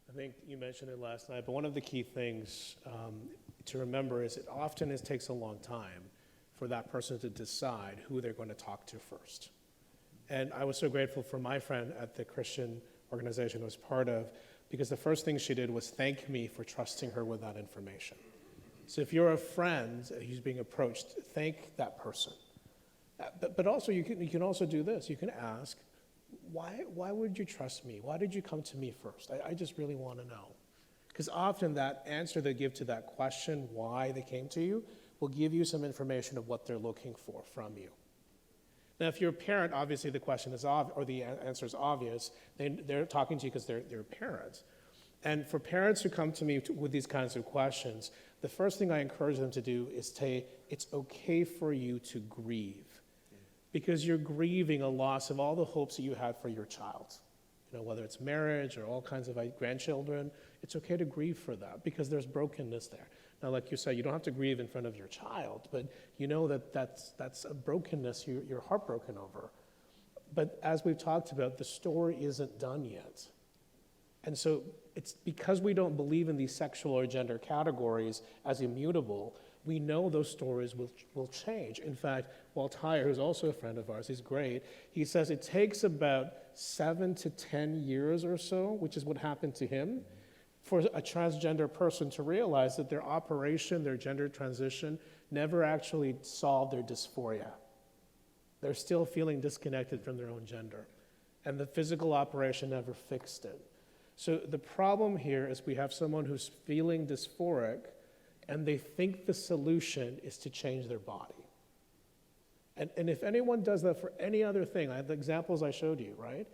I think you mentioned it last night, but one of the key things to remember is it often takes a long time for that person to decide who they're going to talk to first. And I was so grateful for my friend at the Christian organization I was part of, because the first thing she did was thank me for trusting her with that information. So if you're a friend who's being approached, thank that person. But also you can also do this. You can ask, why would you trust me? Why did you come to me first? I just really want to know. Because often that answer they give to that question, why they came to you, will give you some information of what they're looking for from you. Now, if you're a parent, obviously the question is obvious, or the answer is obvious. They're talking to you because they're parents. And for parents who come to me with these kinds of questions, the first thing I encourage them to do is say, it's okay for you to grieve. Because you're grieving a loss of all the hopes that you had for your child. Whether it's marriage or all kinds of grandchildren, it's okay to grieve for that because there's brokenness there. Now, like you said, you don't have to grieve in front of your child, but you know that's a brokenness you're heartbroken over. But as we've talked about, the story isn't done yet. And so it's because we don't believe in these sexual or gender categories as immutable, we know those stories will change. In fact, Walt Heyer, who's also a friend of ours, he's great, he says it takes about 7 to 10 years or so, which is what happened to him, for a transgender person to realize that their operation, their gender transition, never actually solved their dysphoria. They're still feeling disconnected from their own gender. And the physical operation never fixed it. So the problem here is we have someone who's feeling dysphoric and they think the solution is to change their body. And if anyone does that for any other thing, I have the examples I showed you, right?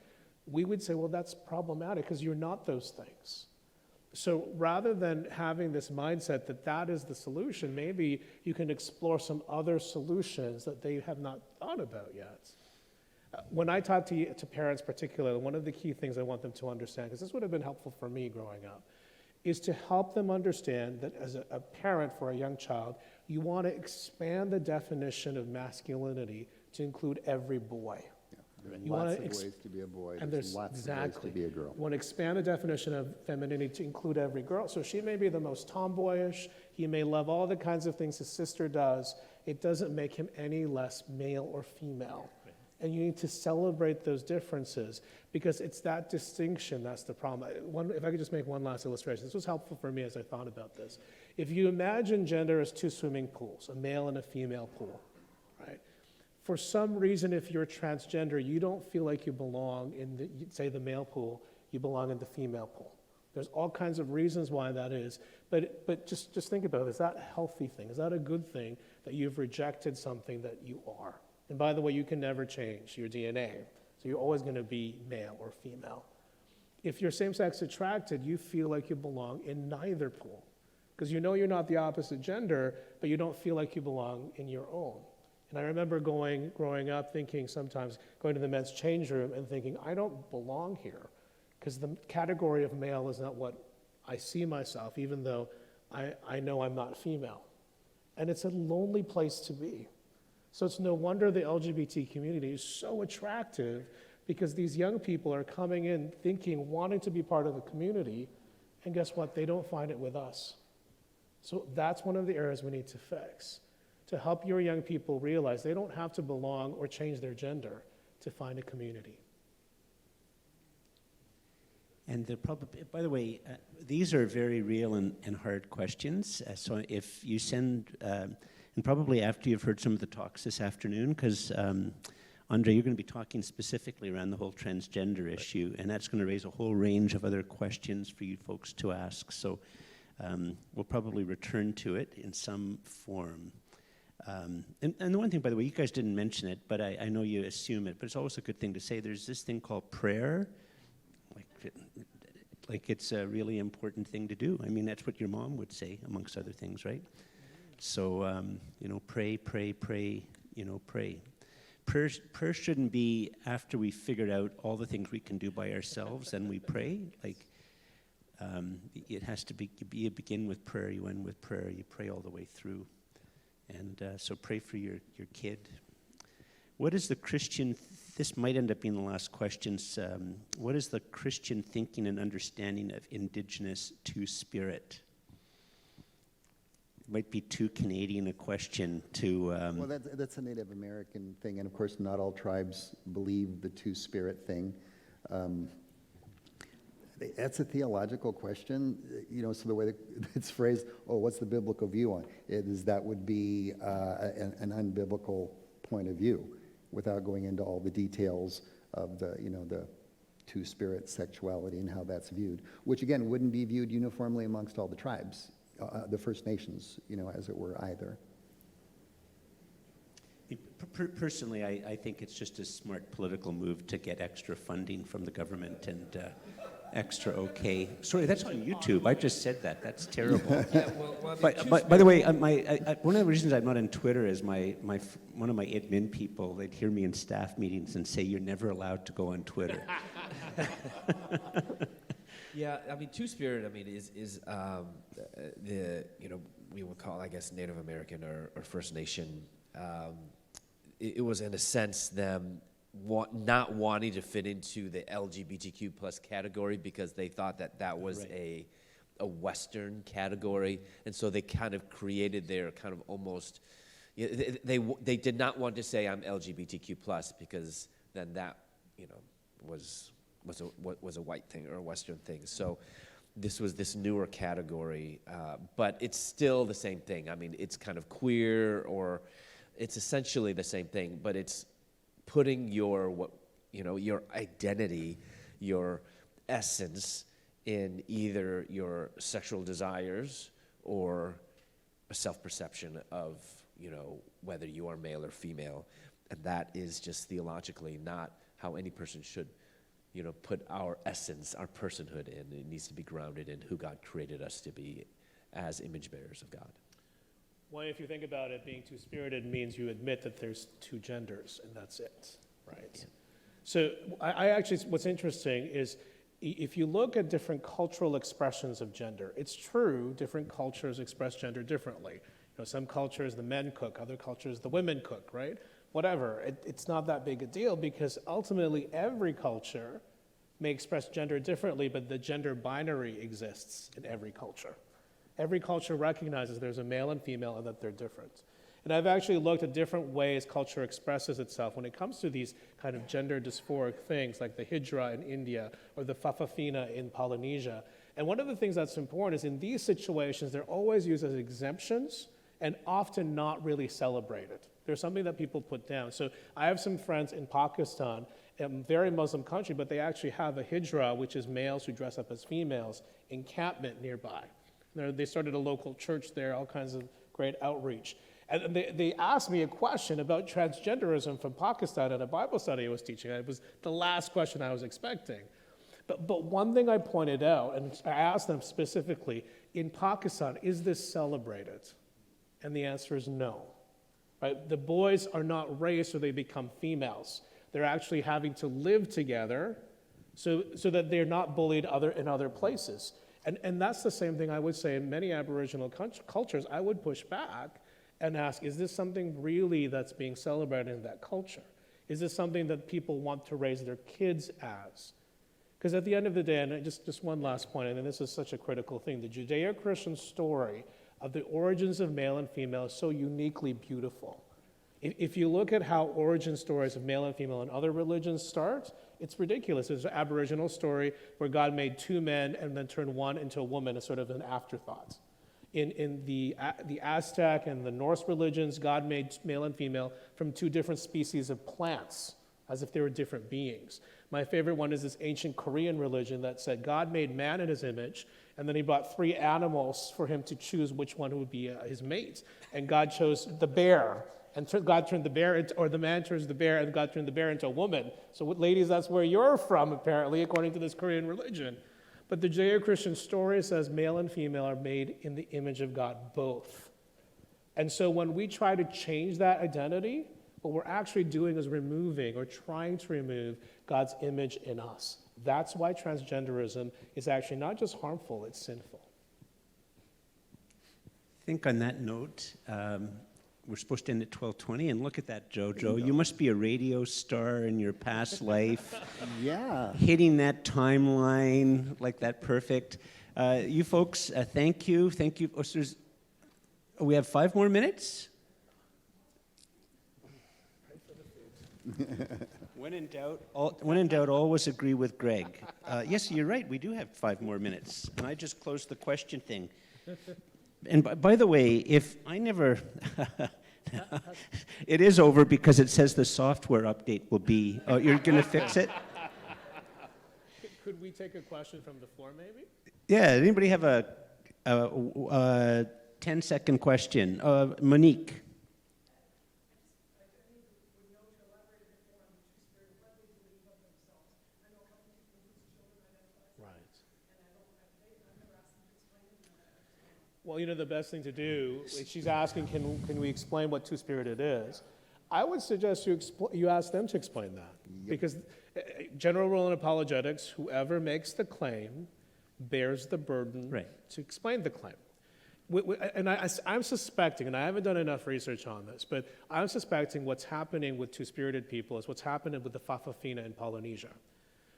We would say, well, that's problematic because you're not those things. So rather than having this mindset that that is the solution, maybe you can explore some other solutions that they have not thought about yet. When I talk to parents particularly, one of the key things I want them to understand, because this would have been helpful for me growing up, is to help them understand that as a parent for a young child, you want to expand the definition of masculinity to include every boy. There are You lots wanna of ways to be a boy, And there's lots of ways to be a girl. You want to expand the definition of femininity to include every girl. So she may be the most tomboyish, he may love all the kinds of things his sister does. It doesn't make him any less male or female. And you need to celebrate those differences because it's that distinction that's the problem. If I could just make one last illustration. This was helpful for me as I thought about this. If you imagine gender as 2 swimming pools, a male and a female pool, right? For some reason, if you're transgender, you don't feel like you belong in, say, the male pool, you belong in the female pool. There's all kinds of reasons why that is, but just think about it. Is that a healthy thing? Is that a good thing that you've rejected something that you are? And by the way, you can never change your DNA, so you're always going to be male or female. If you're same-sex attracted, you feel like you belong in neither pool, because you know you're not the opposite gender, but you don't feel like you belong in your own. And I remember growing up thinking sometimes, going to the men's change room and thinking, I don't belong here, because the category of male is not what I see myself, even though I know I'm not female. And it's a lonely place to be. So it's no wonder the LGBT community is so attractive, because these young people are coming in thinking, wanting to be part of a community, and guess what? They don't find it with us. So that's one of the areas we need to fix, to help your young people realize they don't have to belong or change their gender to find a community. And by the way, these are very real and hard questions. So if you send, and probably after you've heard some of the talks this afternoon, because Andre, you're going to be talking specifically around the whole transgender issue, and that's going to raise a whole range of other questions for you folks to ask. So we'll probably return to it in some form. And the one thing, by the way, you guys didn't mention it, but I know you assume it, but it's always a good thing to say. There's this thing called prayer. Like it's a really important thing to do. I mean, that's what your mom would say, amongst other things, right? So, pray, pray, pray, pray. Prayer shouldn't be after we figured out all the things we can do by ourselves, then we pray. Like, it has to be, you begin with prayer, you end with prayer, you pray all the way through. And so pray for your kid. What is the Christian, this might end up being the last questions, what is the Christian thinking and understanding of indigenous two-spirit? It might be too Canadian a question to... Well, that's a Native American thing, and of course not all tribes believe the two-spirit thing. That's a theological question, so the way that it's phrased, what's the biblical view on it, is that would be an unbiblical point of view, without going into all the details of the two-spirit sexuality and how that's viewed, which again wouldn't be viewed uniformly amongst all the tribes, the First Nations, as it were, either. Personally, I think it's just a smart political move to get extra funding from the government and extra okay. Sorry, that's on YouTube. I just said that. That's terrible. Yeah, well, But by the way, one of the reasons I'm not on Twitter is one of my admin people, they'd hear me in staff meetings and say, you're never allowed to go on Twitter. Yeah, I mean, two-spirit, is the, we would call, I guess, Native American or First Nation. It was, in a sense, them not wanting to fit into the LGBTQ plus category because they thought that was Right. a Western category, and so they kind of created their kind of almost, they did not want to say I'm LGBTQ plus because then that, was a white thing or a Western thing. So this was this newer category, but it's still the same thing. I mean, it's kind of queer, or it's essentially the same thing, but it's putting your identity, your essence in either your sexual desires or a self-perception of, whether you are male or female. And that is just theologically not how any person should, put our essence, our personhood in. It needs to be grounded in who God created us to be as image bearers of God. Well, if you think about it, being two-spirited means you admit that there's two genders, and that's it, right? Yeah. So I actually, what's interesting is if you look at different cultural expressions of gender, it's true, different cultures express gender differently. Some cultures, the men cook, other cultures, the women cook, right? Whatever, it's not that big a deal because ultimately every culture may express gender differently, but the gender binary exists in every culture. Every culture recognizes there's a male and female and that they're different. And I've actually looked at different ways culture expresses itself when it comes to these kind of gender dysphoric things like the hijra in India or the fafafina in Polynesia. And one of the things that's important is in these situations, they're always used as exemptions and often not really celebrated. There's something that people put down. So I have some friends in Pakistan, a very Muslim country, but they actually have a hijra, which is males who dress up as females, encampment nearby. They started a local church there, all kinds of great outreach. And they asked me a question about transgenderism from Pakistan at a Bible study I was teaching. It was the last question I was expecting. But one thing I pointed out, and I asked them specifically, in Pakistan, is this celebrated? And the answer is no. Right? The boys are not raised so they become females. They're actually having to live together so that they're not bullied in other places. And that's the same thing I would say in many Aboriginal cultures. I would push back and ask, is this something really that's being celebrated in that culture? Is this something that people want to raise their kids as? Because at the end of the day, and just one last point, and this is such a critical thing, the Judeo-Christian story of the origins of male and female is so uniquely beautiful. If you look at how origin stories of male and female in other religions start, it's ridiculous. There's an Aboriginal story where God made two men and then turned one into a woman as sort of an afterthought. In the Aztec and the Norse religions, God made male and female from two different species of plants, as if they were different beings. My favorite one is this ancient Korean religion that said God made man in his image, and then he brought three animals for him to choose which one would be his mate. And God chose the bear, and God turned the bear into, or the man turns the bear, and God turned the bear into a woman. So ladies, that's where you're from, apparently, according to this Korean religion. But the Judeo-Christian story says male and female are made in the image of God, both. And so when we try to change that identity, what we're actually doing is removing or trying to remove God's image in us. That's why transgenderism is actually not just harmful, it's sinful. I think on that note, we're supposed to end at 12:20, and look at that, Jojo. You must be a radio star in your past life. Yeah. Hitting that timeline like that, perfect. You folks, thank you. Thank you. We have 5 more minutes? When in doubt, always agree with Greg. Yes, you're right. We do have 5 more minutes. And I just closed the question thing. And by the way, if I never... It is over because it says the software update will be... Oh, you're going to fix it? Could we take a question from the floor, maybe? Yeah, anybody have a 10-second question? Monique. Well, the best thing to do, she's asking, can we explain what two-spirited is? I would suggest you ask them to explain that. Yep. Because general rule in apologetics, whoever makes the claim bears the burden to explain the claim. I'm suspecting, and I haven't done enough research on this, but I'm suspecting what's happening with two-spirited people is what's happening with the Fa'afafina in Polynesia.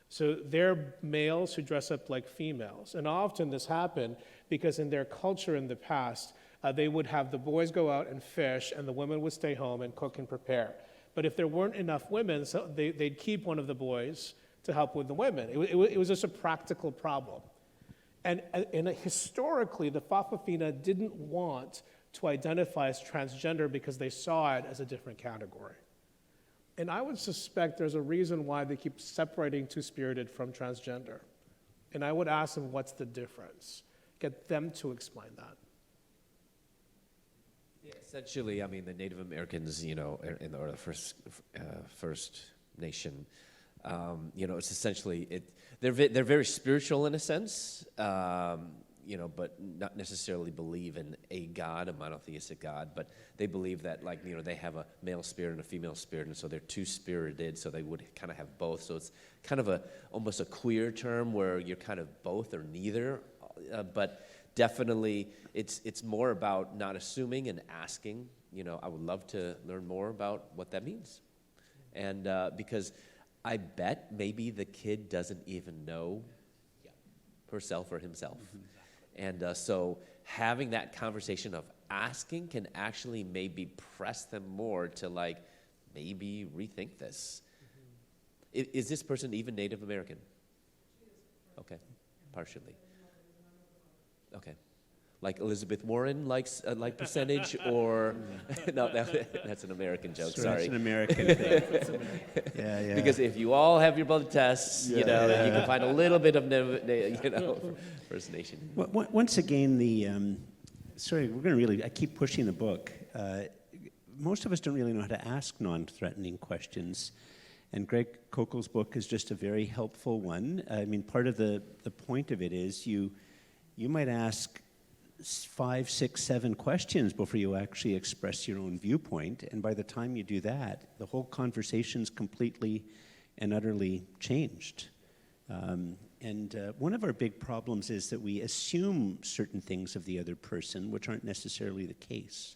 So they're males who dress up like females. And often this happened because in their culture in the past, they would have the boys go out and fish, and the women would stay home and cook and prepare. But if there weren't enough women, so they'd keep one of the boys to help with the women. It was just a practical problem. And historically, the Fa'afafina didn't want to identify as transgender because they saw it as a different category. And I would suspect there's a reason why they keep separating two-spirited from transgender. And I would ask them, what's the difference? Get them to explain that. Yeah, essentially, I mean, the Native Americans, you know, or the First Nation, you know, it's essentially, they're very spiritual in a sense, you know, but not necessarily believe in a God, a monotheistic God, but they believe that, like, you know, they have a male spirit and a female spirit, and so they're two-spirited, so they would kind of have both. So it's kind of almost a queer term where you're kind of both or neither, but definitely it's more about not assuming and asking. You know, I would love to learn more about what that means. And because I bet maybe the kid doesn't even know herself or himself. And so having that conversation of asking can actually maybe press them more to, like, maybe rethink this. Is this person even Native American? Okay, partially. Okay. Like Elizabeth Warren likes like percentage, or no, that's an American joke. Sorry, It's an American thing. Yeah. Because if you all have your blood tests, you know, you can find a little bit of, you know, First Nation. Once again, sorry, I keep pushing the book. Most of us don't really know how to ask non-threatening questions. And Greg Kokel's book is just a very helpful one. I mean, part of the point of it is you might ask 5, 6, 7 questions before you actually express your own viewpoint. And by the time you do that, the whole conversation's completely and utterly changed. And one of our big problems is that we assume certain things of the other person, which aren't necessarily the case,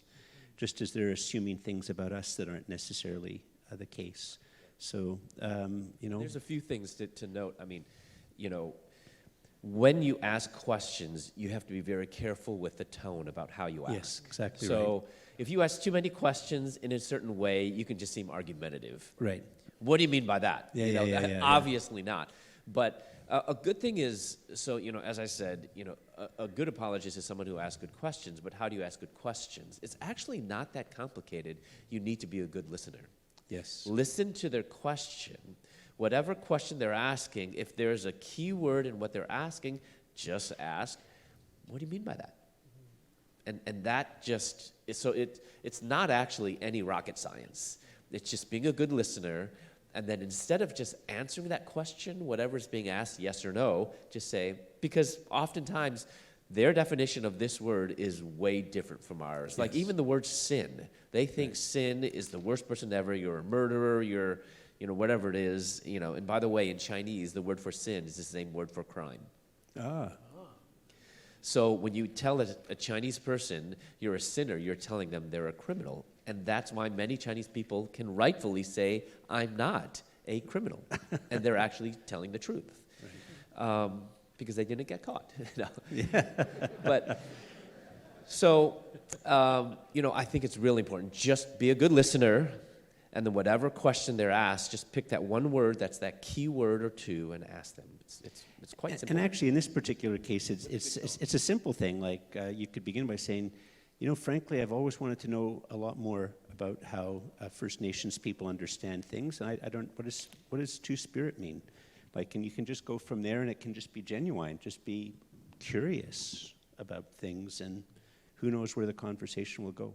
just as they're assuming things about us that aren't necessarily the case. So, you know. There's a few things to note. I mean, you know, when you ask questions, you have to be very careful with the tone about how you ask. Yes, exactly So if you ask too many questions in a certain way, you can just seem argumentative. Right. What do you mean by that? Yeah. Obviously not. But a good thing is, so, you know, as I said, you know, a good apologist is someone who asks good questions, but how do you ask good questions? It's actually not that complicated. You need to be a good listener. Yes. Listen to their question. Whatever question they're asking, if there's a key word in what they're asking, just ask, what do you mean by that? And that just, so it's not actually any rocket science. It's just being a good listener, and then instead of just answering that question, whatever's being asked, yes or no, just say, because oftentimes their definition of this word is way different from ours. Yes. Like even the word sin, they think sin is the worst person ever, you're a murderer, you're, you know, whatever it is, you know. And by the way, in Chinese, the word for sin is the same word for crime. So when you tell a Chinese person you're a sinner, you're telling them they're a criminal. And that's why many Chinese people can rightfully say, I'm not a criminal. And they're actually telling the truth. Right. Because they didn't get caught. No. Yeah. But, so, you know, I think it's really important. Just be a good listener. And then whatever question they're asked, just pick that one word, that's that key word or two, and ask them. It's quite simple. And actually, in this particular case, it's a simple thing. Like you could begin by saying, you know, frankly, I've always wanted to know a lot more about how First Nations people understand things. And I don't. What does two-spirit mean? Like, and you can just go from there, and it can just be genuine. Just be curious about things, and who knows where the conversation will go.